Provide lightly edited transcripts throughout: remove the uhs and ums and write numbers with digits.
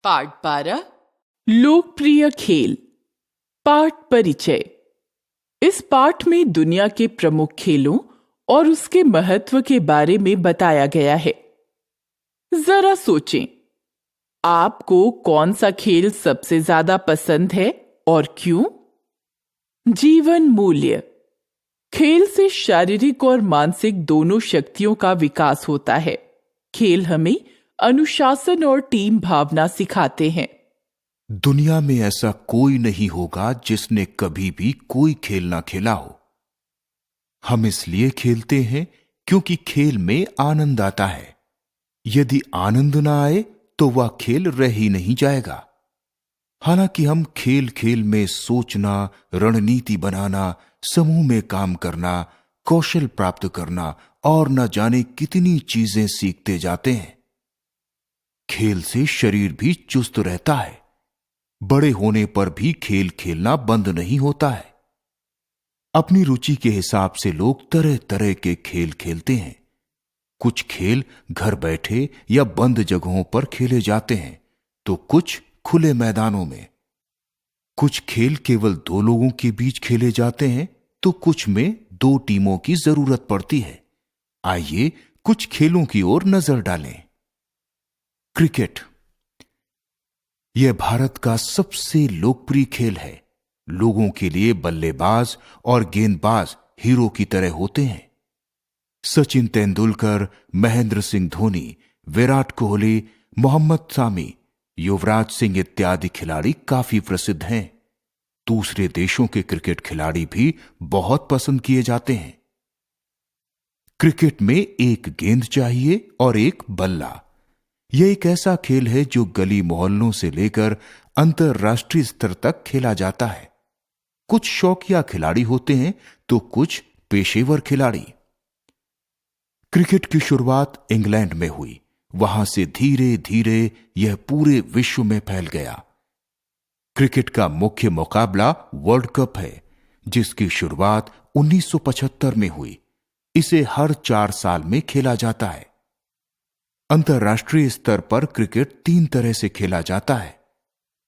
पाठ 12 लोकप्रिय खेल। पाठ परिचय। इस पाठ में दुनिया के प्रमुख खेलों और उसके महत्व के बारे में बताया गया है। जरा सोचें, आपको कौन सा खेल सबसे ज्यादा पसंद है और क्यों? जीवन मूल्य। खेल से शारीरिक और मानसिक दोनों शक्तियों का विकास होता है। खेल हमें अनुशासन और टीम भावना सिखाते हैं। दुनिया में ऐसा कोई नहीं होगा जिसने कभी भी कोई खेल ना खेला हो। हम इसलिए खेलते हैं क्योंकि खेल में आनंद आता है। यदि आनंद ना आए तो वह खेल रह ही नहीं जाएगा। हालांकि हम खेल खेल में सोचना, रणनीति बनाना, समूह में काम करना, कौशल प्राप्त करना और न जाने कितनी चीजें सीखते जाते हैं। खेल से शरीर भी चुस्त रहता है। बड़े होने पर भी खेल खेलना बंद नहीं होता है। अपनी रुचि के हिसाब से लोग तरह तरह के खेल खेलते हैं। कुछ खेल घर बैठे या बंद जगहों पर खेले जाते हैं, तो कुछ खुले मैदानों में। कुछ खेल केवल दो लोगों के बीच खेले जाते हैं, तो कुछ में दो टीमों की जरूरत पड़ती है। आइए कुछ खेलों की ओर नजर डालें। क्रिकेट। यह भारत का सबसे लोकप्रिय खेल है। लोगों के लिए बल्लेबाज और गेंदबाज हीरो की तरह होते हैं। सचिन तेंदुलकर, महेंद्र सिंह धोनी, विराट कोहली, मोहम्मद सामी, युवराज सिंह इत्यादि खिलाड़ी काफी प्रसिद्ध हैं। दूसरे देशों के क्रिकेट खिलाड़ी भी बहुत पसंद किए जाते हैं। क्रिकेट में एक गेंद चाहिए और एक बल्ला। यह एक ऐसा खेल है जो गली मोहल्लों से लेकर अंतरराष्ट्रीय स्तर तक खेला जाता है। कुछ शौकिया खिलाड़ी होते हैं तो कुछ पेशेवर खिलाड़ी। क्रिकेट की शुरुआत इंग्लैंड में हुई। वहां से धीरे धीरे यह पूरे विश्व में फैल गया। क्रिकेट का मुख्य मुकाबला वर्ल्ड कप है, जिसकी शुरुआत 1975 में हुई। इसे हर 4 साल में खेला जाता है। अंतर्राष्ट्रीय स्तर पर क्रिकेट 3 तरह से खेला जाता है: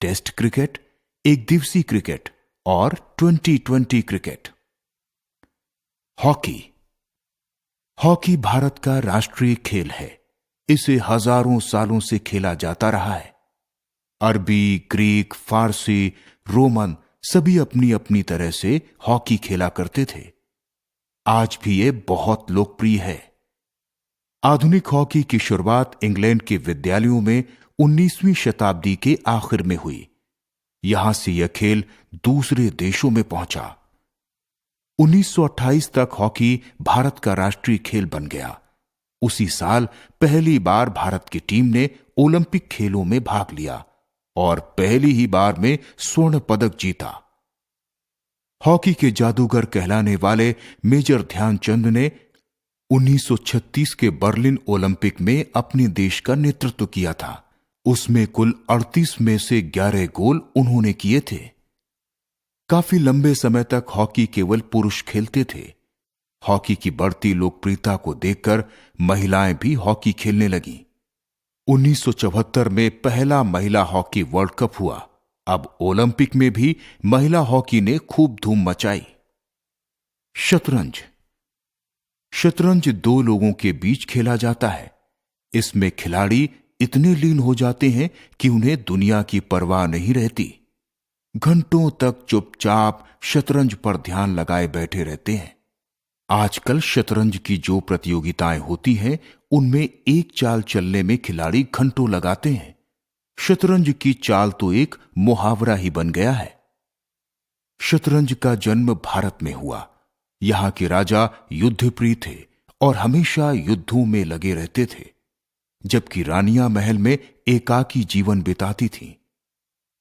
टेस्ट क्रिकेट, एक दिवसीय क्रिकेट और 2020 क्रिकेट। हॉकी। हॉकी भारत का राष्ट्रीय खेल है। इसे हजारों सालों से खेला जाता रहा है। अरबी, ग्रीक, फारसी, रोमन सभी अपनी अपनी तरह से हॉकी खेला करते थे। आज भी यह बहुत लोकप्रिय है। आधुनिक हॉकी की शुरुआत इंग्लैंड के विद्यालयों में 19वीं शताब्दी के आखिर में हुई। यहां से यह खेल दूसरे देशों में पहुंचा। 1928 तक हॉकी भारत का राष्ट्रीय खेल बन गया। उसी साल पहली बार भारत की टीम ने ओलंपिक खेलों में भाग लिया और पहली ही बार में स्वर्ण पदक जीता। हॉकी के जादूगर कहलाने वाले मेजर ध्यानचंद ने 1936 के बर्लिन ओलंपिक में अपने देश का नेतृत्व किया था। उसमें कुल 38 में से 11 गोल उन्होंने किए थे। काफी लंबे समय तक हॉकी केवल पुरुष खेलते थे। हॉकी की बढ़ती लोकप्रियता को देखकर महिलाएं भी हॉकी खेलने लगीं। 1974 में पहला महिला हॉकी वर्ल्ड कप हुआ। अब ओलंपिक में भी महिला हॉकी ने खूब धूम मचाई। शतरंज। शतरंज 2 लोगों के बीच खेला जाता है। इसमें खिलाड़ी इतने लीन हो जाते हैं कि उन्हें दुनिया की परवाह नहीं रहती। घंटों तक चुपचाप शतरंज पर ध्यान लगाए बैठे रहते हैं। आजकल शतरंज की जो प्रतियोगिताएं होती हैं, उनमें एक चाल चलने में खिलाड़ी घंटों लगाते हैं। शतरंज की चाल तो एक मुहावरा ही बन गया है। शतरंज का जन्म भारत में हुआ। यहां के राजा युद्धप्रिय थे और हमेशा युद्धों में लगे रहते थे, जबकि रानियां महल में एकाकी जीवन बिताती थीं।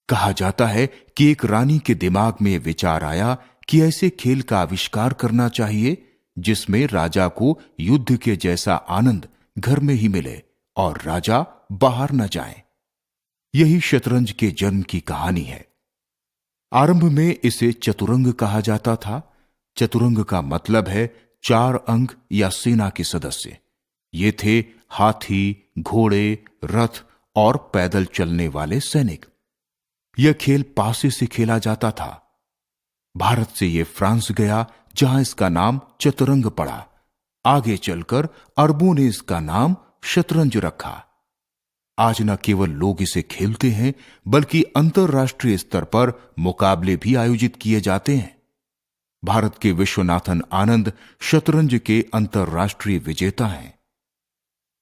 कहा जाता है कि एक रानी के दिमाग में विचार आया कि ऐसे खेल का आविष्कार करना चाहिए जिसमें राजा को युद्ध के जैसा आनंद घर में ही मिले और राजा बाहर न जाए। यही शतरंज के जन्म की कहानी है। आरंभ में इसे चतुरंग कहा जाता था। चतुरंग का मतलब है 4 अंग या सेना के सदस्य। ये थे हाथी, घोड़े, रथ और पैदल चलने वाले सैनिक। यह खेल पासे से खेला जाता था। भारत से यह फ्रांस गया, जहां इसका नाम चतुरंग पड़ा। आगे चलकर अरबों ने इसका नाम शतरंज रखा। आज न केवल लोग इसे खेलते हैं, बल्कि अंतर्राष्ट्रीय स्तर पर मुकाबले भी आयोजित किए जाते हैं। भारत के विश्वनाथन आनंद शतरंज के अंतर्राष्ट्रीय विजेता हैं।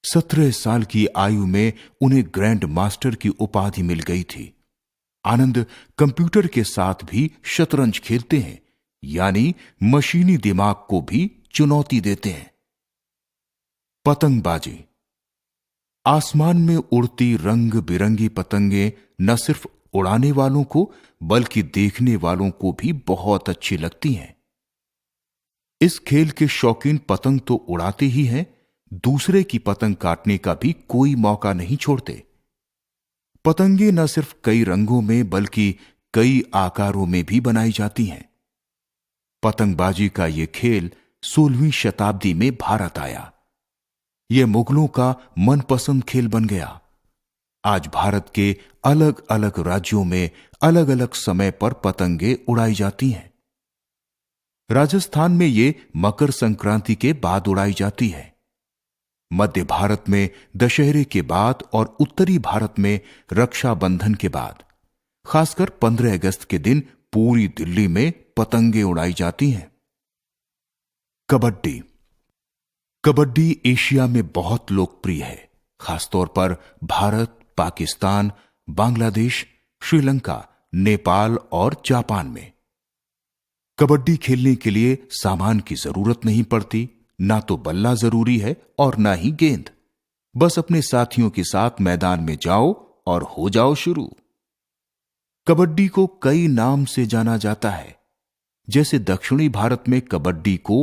17 साल की आयु में उन्हें ग्रैंड मास्टर की उपाधि मिल गई थी। आनंद कंप्यूटर के साथ भी शतरंज खेलते हैं, यानी मशीनी दिमाग को भी चुनौती देते हैं। पतंगबाजी। आसमान में उड़ती रंग बिरंगी पतंगे न सिर्फ उड़ाने वालों को, बल्कि देखने वालों को भी बहुत अच्छी लगती हैं। इस खेल के शौकीन पतंग तो उड़ाते ही हैं, दूसरे की पतंग काटने का भी कोई मौका नहीं छोड़ते। पतंगे न सिर्फ कई रंगों में, बल्कि कई आकारों में भी बनाई जाती हैं। पतंगबाजी का यह खेल 16वीं शताब्दी में भारत आया। यह मुगलों का मनपसंद खेल बन गया। आज भारत के अलग अलग राज्यों में अलग अलग समय पर पतंगे उड़ाई जाती हैं। राजस्थान में ये मकर संक्रांति के बाद उड़ाई जाती है। मध्य भारत में दशहरे के बाद और उत्तरी भारत में रक्षाबंधन के बाद, खासकर 15 अगस्त के दिन पूरी दिल्ली में पतंगे उड़ाई जाती हैं। कबड्डी। कबड्डी एशिया में बहुत लोकप्रिय है, खासतौर पर भारत, पाकिस्तान, बांग्लादेश, श्रीलंका, नेपाल और जापान में। कबड्डी खेलने के लिए सामान की जरूरत नहीं पड़ती, ना तो बल्ला जरूरी है और ना ही गेंद। बस अपने साथियों के साथ मैदान में जाओ और हो जाओ शुरू। कबड्डी को कई नाम से जाना जाता है, जैसे दक्षिणी भारत में कबड्डी को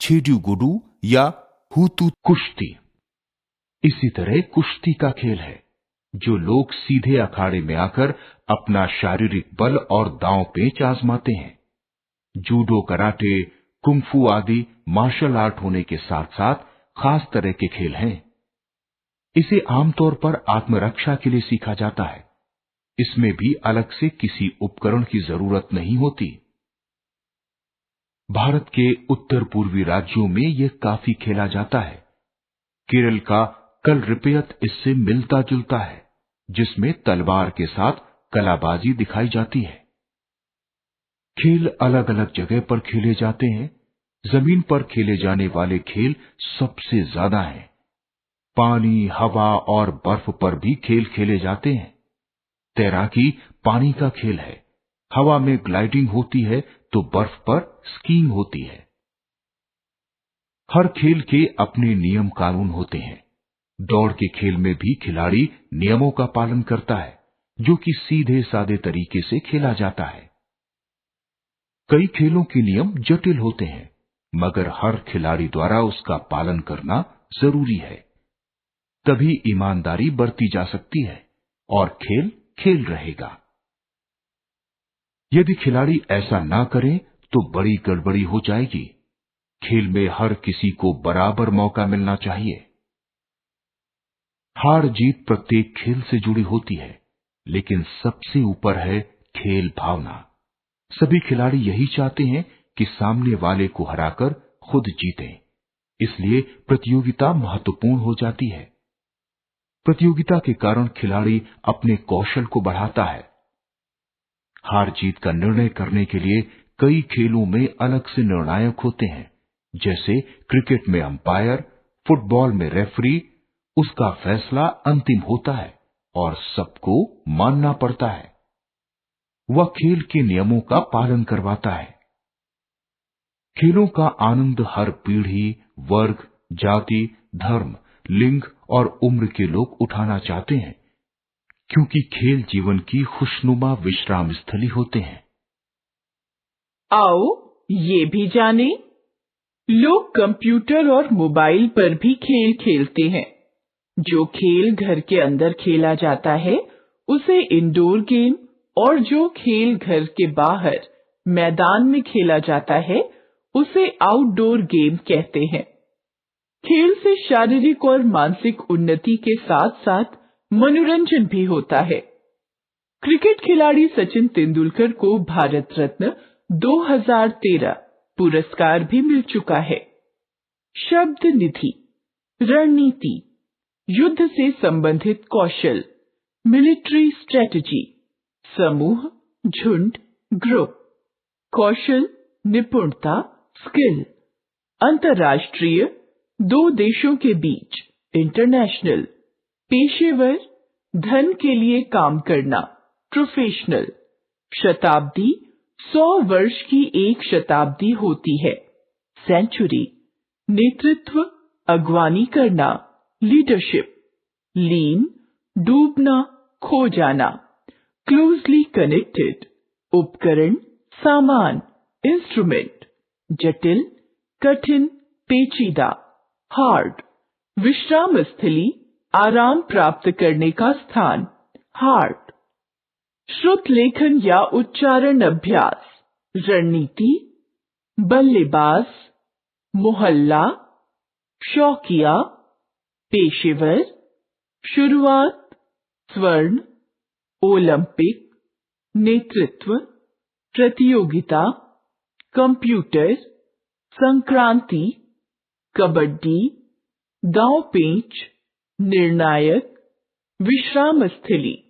छेड्यू गुडू या हुतू कुश्ती। इसी तरह कुश्ती का खेल है, जो लोग सीधे अखाड़े में आकर अपना शारीरिक बल और दांव पेच आजमाते हैं। जूडो, कराटे, कुंफू आदि मार्शल आर्ट होने के साथ साथ खास तरह के खेल हैं। इसे आमतौर पर आत्मरक्षा के लिए सीखा जाता है। इसमें भी अलग से किसी उपकरण की जरूरत नहीं होती। भारत के उत्तर पूर्वी राज्यों में यह काफी खेला जाता है। केरल का कलरिपयत इससे मिलता जुलता है, जिसमें तलवार के साथ कलाबाजी दिखाई जाती है। खेल अलग अलग जगह पर खेले जाते हैं। जमीन पर खेले जाने वाले खेल सबसे ज्यादा हैं। पानी, हवा और बर्फ पर भी खेल खेले जाते हैं। तैराकी पानी का खेल है। हवा में ग्लाइडिंग होती है तो बर्फ पर स्कीइंग होती है। हर खेल के अपने नियम कानून होते हैं। दौड़ के खेल में भी खिलाड़ी नियमों का पालन करता है, जो कि सीधे सादे तरीके से खेला जाता है। कई खेलों के नियम जटिल होते हैं, मगर हर खिलाड़ी द्वारा उसका पालन करना जरूरी है। तभी ईमानदारी बरती जा सकती है और खेल खेल रहेगा। यदि खिलाड़ी ऐसा ना करें तो बड़ी गड़बड़ी हो जाएगी। खेल में हर किसी को बराबर मौका मिलना चाहिए। हार जीत प्रत्येक खेल से जुड़ी होती है, लेकिन सबसे ऊपर है खेल भावना। सभी खिलाड़ी यही चाहते हैं कि सामने वाले को हराकर खुद जीतें। इसलिए प्रतियोगिता महत्वपूर्ण हो जाती है। प्रतियोगिता के कारण खिलाड़ी अपने कौशल को बढ़ाता है। हार जीत का निर्णय करने के लिए कई खेलों में अलग से निर्णायक होते हैं, जैसे क्रिकेट में अंपायर, फुटबॉल में रेफरी। उसका फैसला अंतिम होता है और सबको मानना पड़ता है। वह खेल के नियमों का पालन करवाता है। खेलों का आनंद हर पीढ़ी, वर्ग, जाति, धर्म, लिंग और उम्र के लोग उठाना चाहते हैं, क्योंकि खेल जीवन की खुशनुमा विश्राम स्थली होते हैं। आओ ये भी जानें, लोग कंप्यूटर और मोबाइल पर भी खेल खेलते हैं। जो खेल घर के अंदर खेला जाता है उसे इंडोर गेम, और जो खेल घर के बाहर मैदान में खेला जाता है उसे आउटडोर गेम कहते हैं। खेल से शारीरिक और मानसिक उन्नति के साथ साथ मनोरंजन भी होता है। क्रिकेट खिलाड़ी सचिन तेंदुलकर को भारत रत्न 2013 पुरस्कार भी मिल चुका है। शब्द निधि, रणनीति, युद्ध से संबंधित कौशल, मिलिट्री स्ट्रेटजी, समूह, झुंड, ग्रुप, कौशल, निपुणता, स्किल, अंतर्राष्ट्रीय, दो देशों के बीच, इंटरनेशनल, पेशेवर, धन के लिए काम करना, प्रोफेशनल, शताब्दी, 100 वर्ष की एक शताब्दी होती है, सेंचुरी, नेतृत्व, अगवानी करना, लीडरशिप, लीन, डूबना, खो जाना, क्लोजली कनेक्टेड, उपकरण, सामान, इंस्ट्रूमेंट, जटिल, कठिन, पेचीदा, हार्ड, विश्राम स्थली, आराम प्राप्त करने का स्थान, हार्ट, श्रुत लेखन या उच्चारण अभ्यास, रणनीति, बल्लेबाज, मोहल्ला, शौकिया, पेशेवर, शुरुआत, स्वर्ण, ओलंपिक, नेतृत्व, प्रतियोगिता, कंप्यूटर, संक्रांति, कबड्डी, दांव पेंच, निर्णायक, विश्राम स्थली।